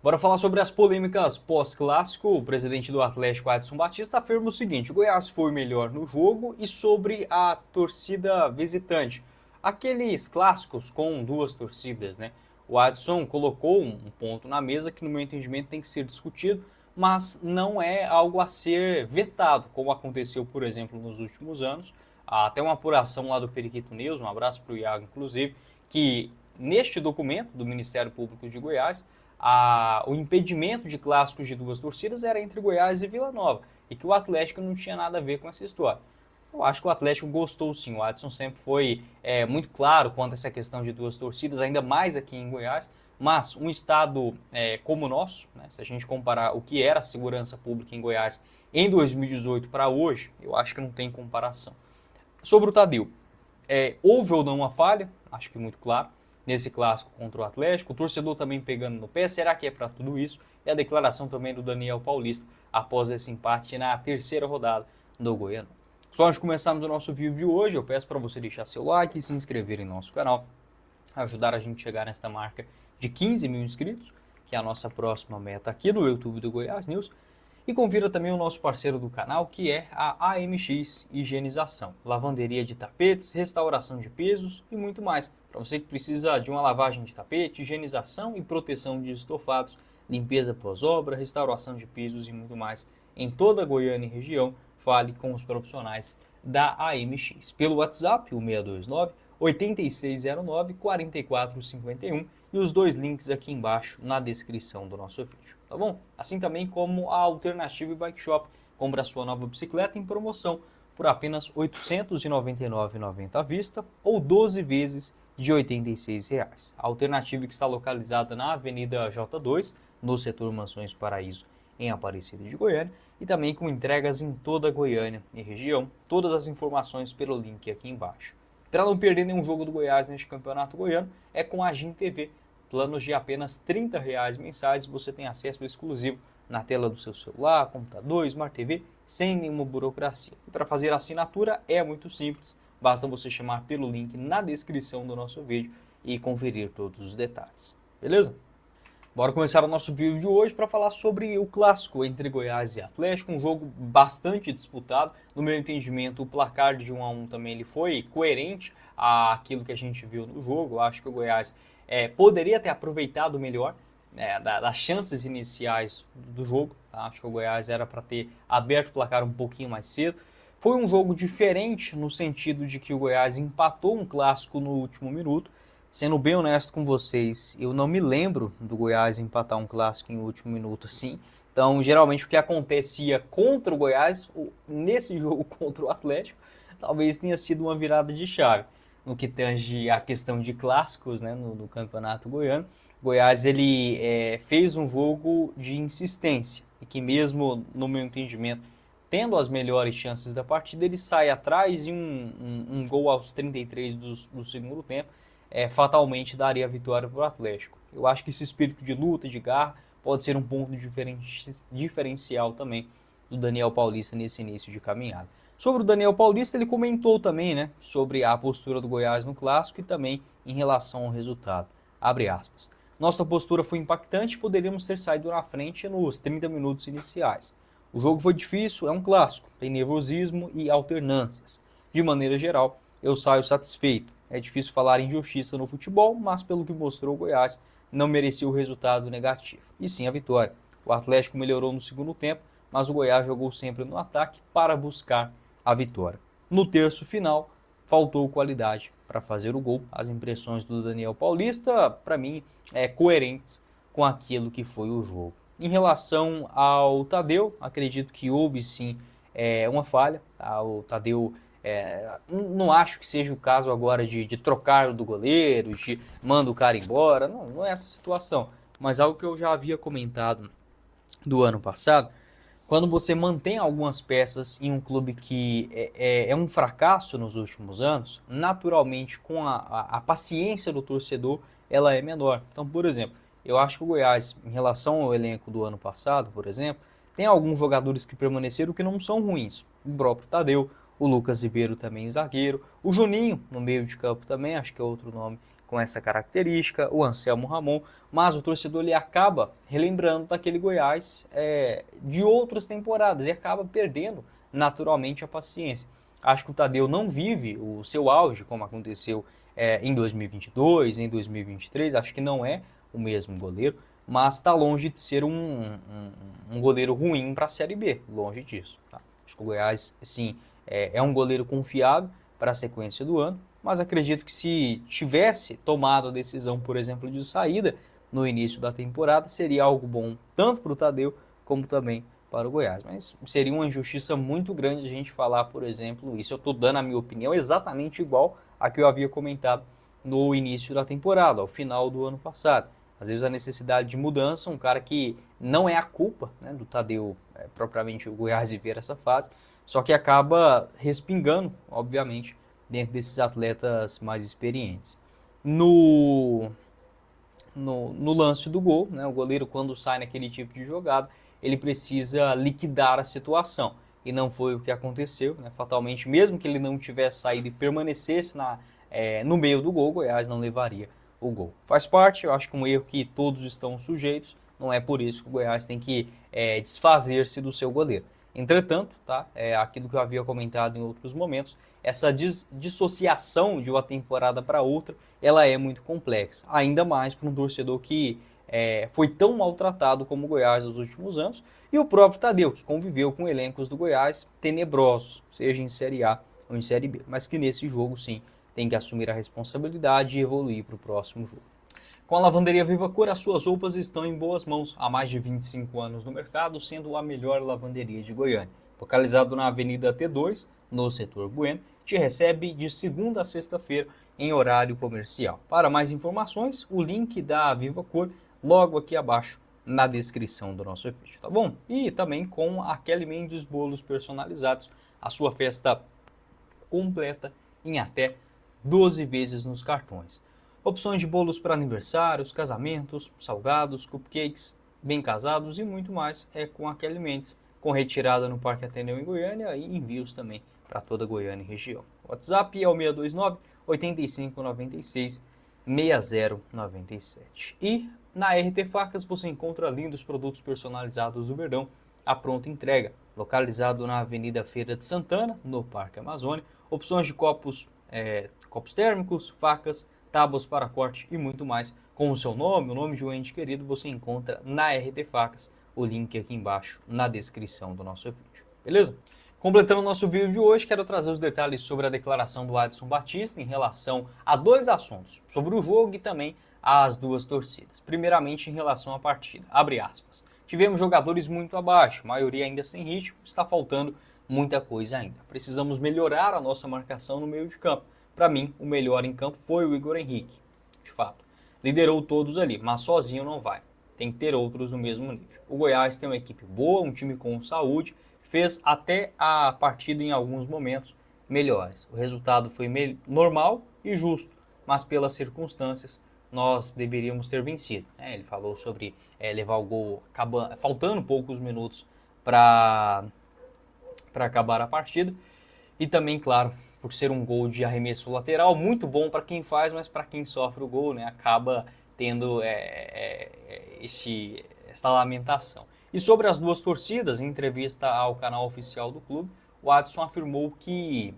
Bora falar sobre as polêmicas pós-clássico. O presidente do Atlético, Adson Batista, afirma o seguinte: o Goiás foi melhor no jogo. E sobre a torcida visitante, aqueles clássicos com duas torcidas, né? O Adson colocou um ponto na mesa que, no meu entendimento, tem que ser discutido, mas não é algo a ser vetado, como aconteceu, por exemplo, nos últimos anos. Há até uma apuração lá do Periquito News, um abraço para o Iago, inclusive, que neste documento do Ministério Público de Goiás, o impedimento de clássicos de duas torcidas era entre Goiás e Vila Nova, e que o Atlético não tinha nada a ver com essa história. Eu acho que o Atlético gostou sim, o Adson sempre foi muito claro quanto a essa questão de duas torcidas, ainda mais aqui em Goiás, mas um estado como o nosso, né, se a gente comparar o que era a segurança pública em Goiás em 2018 para hoje, eu acho que não tem comparação. Sobre o Tadeu, houve ou não uma falha? Acho que muito claro. Nesse clássico contra o Atlético, o torcedor também pegando no pé, será que é para tudo isso? E a declaração também do Daniel Paulista após esse empate na terceira rodada do Goiano. Só antes de começarmos o nosso vídeo de hoje, eu peço para você deixar seu like e se inscrever em nosso canal, ajudar a gente a chegar nesta marca de 15 mil inscritos, que é a nossa próxima meta aqui no YouTube do Goiás News. E confira também o nosso parceiro do canal, que é a AMX Higienização, lavanderia de tapetes, restauração de pesos e muito mais. Para você que precisa de uma lavagem de tapete, higienização e proteção de estofados, limpeza pós-obra, restauração de pisos e muito mais em toda a Goiânia e região, fale com os profissionais da AMX. Pelo WhatsApp, o 629 8609 4451 e os dois links aqui embaixo na descrição do nosso vídeo, tá bom? Assim também como a Alternativa Bike Shop, compra a sua nova bicicleta em promoção por apenas R$ 899,90 à vista ou 12 vezes de R$ 86. A Alternativa que está localizada na Avenida J2, no setor Mansões Paraíso, em Aparecida de Goiânia, e também com entregas em toda a Goiânia e região. Todas as informações pelo link aqui embaixo. Para não perder nenhum jogo do Goiás neste campeonato goiano, é com a GIM TV. Planos de apenas R$ 30 mensais e você tem acesso exclusivo na tela do seu celular, computador, Smart TV, sem nenhuma burocracia. E para fazer a assinatura é muito simples, basta você chamar pelo link na descrição do nosso vídeo e conferir todos os detalhes. Beleza? Bora começar o nosso vídeo de hoje para falar sobre o clássico entre Goiás e Atlético, um jogo bastante disputado. No meu entendimento, o placar de 1-1 também ele foi coerente àquilo que a gente viu no jogo. Eu acho que o Goiás poderia ter aproveitado melhor das chances iniciais do jogo. Tá? Acho que o Goiás era para ter aberto o placar um pouquinho mais cedo. Foi um jogo diferente no sentido de que o Goiás empatou um clássico no último minuto. Sendo bem honesto com vocês, eu não me lembro do Goiás empatar um clássico em último minuto assim. Então, geralmente o que acontecia contra o Goiás, nesse jogo contra o Atlético, talvez tenha sido uma virada de chave. No que tange a questão de clássicos, né, no Campeonato Goiano, o Goiás ele fez um jogo de insistência e que mesmo, no meu entendimento, tendo as melhores chances da partida, ele sai atrás e um gol aos 33 do segundo tempo fatalmente daria a vitória para o Atlético. Eu acho que esse espírito de luta, de garra, pode ser um ponto diferencial também do Daniel Paulista nesse início de caminhada. Sobre o Daniel Paulista, ele comentou também, né, sobre a postura do Goiás no Clássico e também em relação ao resultado. Abre aspas. Nossa postura foi impactante e poderíamos ter saído na frente nos 30 minutos iniciais. O jogo foi difícil, é um clássico, tem nervosismo e alternâncias. De maneira geral, eu saio satisfeito. É difícil falar em justiça no futebol, mas pelo que mostrou o Goiás, não merecia o resultado negativo, e sim a vitória. O Atlético melhorou no segundo tempo, mas o Goiás jogou sempre no ataque para buscar a vitória. No terço final, faltou qualidade para fazer o gol. As impressões do Daniel Paulista, para mim, coerentes com aquilo que foi o jogo. Em relação ao Tadeu, acredito que houve sim uma falha. Tá? O Tadeu não acho que seja o caso agora de trocar do goleiro, de manda o cara embora, não é essa situação. Mas algo que eu já havia comentado do ano passado, quando você mantém algumas peças em um clube que é um fracasso nos últimos anos, naturalmente com a paciência do torcedor, ela é menor. Então, por exemplo, eu acho que o Goiás, em relação ao elenco do ano passado, por exemplo, tem alguns jogadores que permaneceram que não são ruins. O próprio Tadeu, o Lucas Ribeiro também zagueiro, o Juninho no meio de campo também, acho que é outro nome com essa característica, o Anselmo Ramon, mas o torcedor ele acaba relembrando daquele Goiás de outras temporadas e acaba perdendo naturalmente a paciência. Acho que o Tadeu não vive o seu auge, como aconteceu em 2022, em 2023, acho que não é o mesmo goleiro, mas está longe de ser um goleiro ruim para a Série B, longe disso. Tá? Acho que o Goiás, sim, é um goleiro confiável para a sequência do ano, mas acredito que se tivesse tomado a decisão, por exemplo, de saída no início da temporada, seria algo bom tanto para o Tadeu como também para o Goiás. Mas seria uma injustiça muito grande a gente falar, por exemplo, isso. Eu estou dando a minha opinião exatamente igual a que eu havia comentado no início da temporada, ao final do ano passado. Às vezes a necessidade de mudança, um cara que não é a culpa, né, do Tadeu, propriamente o Goiás viver essa fase, só que acaba respingando, obviamente, dentro desses atletas mais experientes. No lance do gol, né, o goleiro quando sai naquele tipo de jogada, ele precisa liquidar a situação. E não foi o que aconteceu, né, fatalmente, mesmo que ele não tivesse saído e permanecesse no meio do gol, o Goiás não levaria o gol. Faz parte, eu acho que um erro que todos estão sujeitos, não é por isso que o Goiás tem que desfazer-se do seu goleiro. Entretanto, tá, aquilo que eu havia comentado em outros momentos, essa dissociação de uma temporada para outra, ela é muito complexa, ainda mais para um torcedor que foi tão maltratado como o Goiás nos últimos anos, e o próprio Tadeu, que conviveu com elencos do Goiás tenebrosos, seja em Série A ou em Série B, mas que nesse jogo sim tem que assumir a responsabilidade e evoluir para o próximo jogo. Com a Lavanderia Viva Cor, as suas roupas estão em boas mãos há mais de 25 anos no mercado, sendo a melhor lavanderia de Goiânia. Localizado na Avenida T2, no setor Bueno, te recebe de segunda a sexta-feira em horário comercial. Para mais informações, o link da Viva Cor logo aqui abaixo na descrição do nosso vídeo, tá bom? E também com a Kelly Mendes Bolos Personalizados, a sua festa completa em até 12 vezes nos cartões. Opções de bolos para aniversários, casamentos, salgados, cupcakes, bem casados e muito mais é com a Kelly Mendes, com retirada no Parque Ateneu em Goiânia e envios também para toda Goiânia e região. O WhatsApp é o 629 8596 6097. E na RT Facas você encontra lindos produtos personalizados do Verdão à pronta entrega, localizado na Avenida Feira de Santana, no Parque Amazônia. Opções de copos térmicos, facas, tábuas para corte e muito mais. Com o seu nome, o nome de um ente querido, você encontra na RT Facas, o link aqui embaixo na descrição do nosso vídeo. Beleza? Completando o nosso vídeo de hoje, quero trazer os detalhes sobre a declaração do Adson Batista em relação a dois assuntos, sobre o jogo e também as duas torcidas. Primeiramente, em relação à partida, abre aspas. Tivemos jogadores muito abaixo, a maioria ainda sem ritmo, está faltando muita coisa ainda. Precisamos melhorar a nossa marcação no meio de campo. Para mim, o melhor em campo foi o Igor Henrique, de fato. Liderou todos ali, mas sozinho não vai. Tem que ter outros no mesmo nível. O Goiás tem uma equipe boa, um time com saúde, fez até a partida em alguns momentos melhores. O resultado foi normal e justo, mas pelas circunstâncias nós deveríamos ter vencido. Ele falou sobre levar o gol faltando poucos minutos para acabar a partida e também, claro, por ser um gol de arremesso lateral, muito bom para quem faz, mas para quem sofre o gol, acaba tendo essa lamentação. E sobre as duas torcidas, em entrevista ao canal oficial do clube, o Adson afirmou que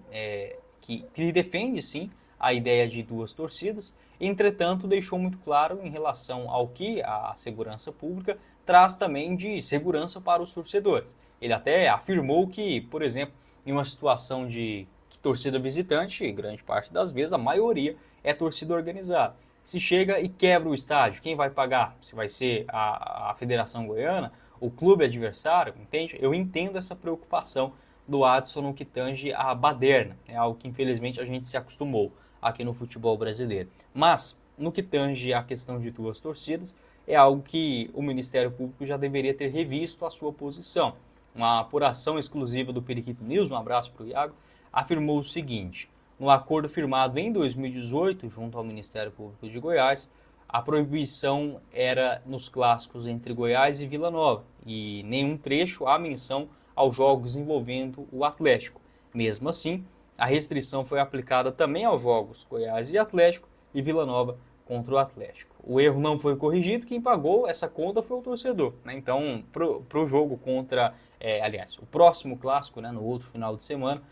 defende sim a ideia de duas torcidas, entretanto deixou muito claro em relação ao que a segurança pública traz também de segurança para os torcedores. Ele até afirmou que, por exemplo, em uma situação de torcida visitante, grande parte das vezes, a maioria é torcida organizada. Se chega e quebra o estádio, quem vai pagar? Se vai ser a Federação Goiana, o clube adversário, entende? Eu entendo essa preocupação do Adson no que tange a baderna. É algo que infelizmente a gente se acostumou aqui no futebol brasileiro. Mas, no que tange a questão de duas torcidas, é algo que o Ministério Público já deveria ter revisto a sua posição. Uma apuração exclusiva do Periquito News, um abraço para o Iago, afirmou o seguinte: no acordo firmado em 2018 junto ao Ministério Público de Goiás, a proibição era nos clássicos entre Goiás e Vila Nova e nenhum trecho há menção aos jogos envolvendo o Atlético. Mesmo assim, a restrição foi aplicada também aos jogos Goiás e Atlético e Vila Nova contra o Atlético. O erro não foi corrigido, quem pagou essa conta foi o torcedor, né? Então, pro jogo contra, aliás, o próximo clássico, né, no outro final de semana,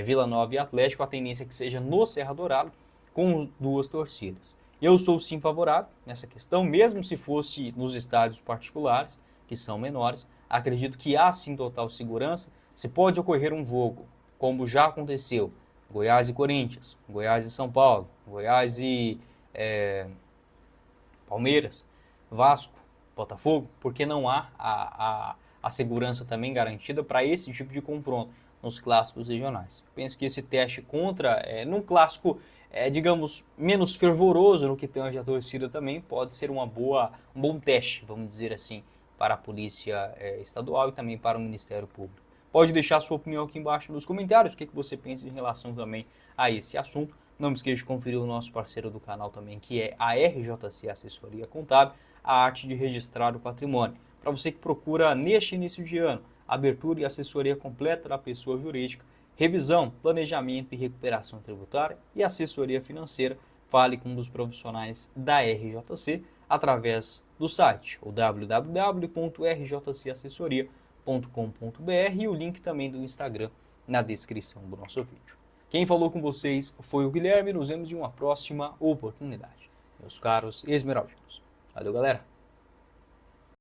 Vila Nova e Atlético, a tendência é que seja no Serra Dourada, com duas torcidas. Eu sou sim favorável nessa questão, mesmo se fosse nos estádios particulares, que são menores. Acredito que há sim total segurança. Se pode ocorrer um jogo, como já aconteceu, Goiás e Corinthians, Goiás e São Paulo, Goiás e Palmeiras, Vasco, Botafogo, porque não há a segurança também garantida para esse tipo de confronto nos clássicos regionais. Penso que esse teste contra, num clássico, digamos, menos fervoroso no que tange a torcida também, pode ser um bom teste, vamos dizer assim, para a Polícia Estadual e também para o Ministério Público. Pode deixar sua opinião aqui embaixo nos comentários, o que você pensa em relação também a esse assunto. Não me esqueça de conferir o nosso parceiro do canal também, que é a RJC Assessoria Contábil, a arte de registrar o patrimônio. Para você que procura, neste início de ano, abertura e assessoria completa da pessoa jurídica, revisão, planejamento e recuperação tributária e assessoria financeira, fale com um dos profissionais da RJC através do site, o www.rjcassessoria.com.br e o link também do Instagram na descrição do nosso vídeo. Quem falou com vocês foi o Guilherme, nos vemos em uma próxima oportunidade. Meus caros esmeraldinos. Valeu, galera!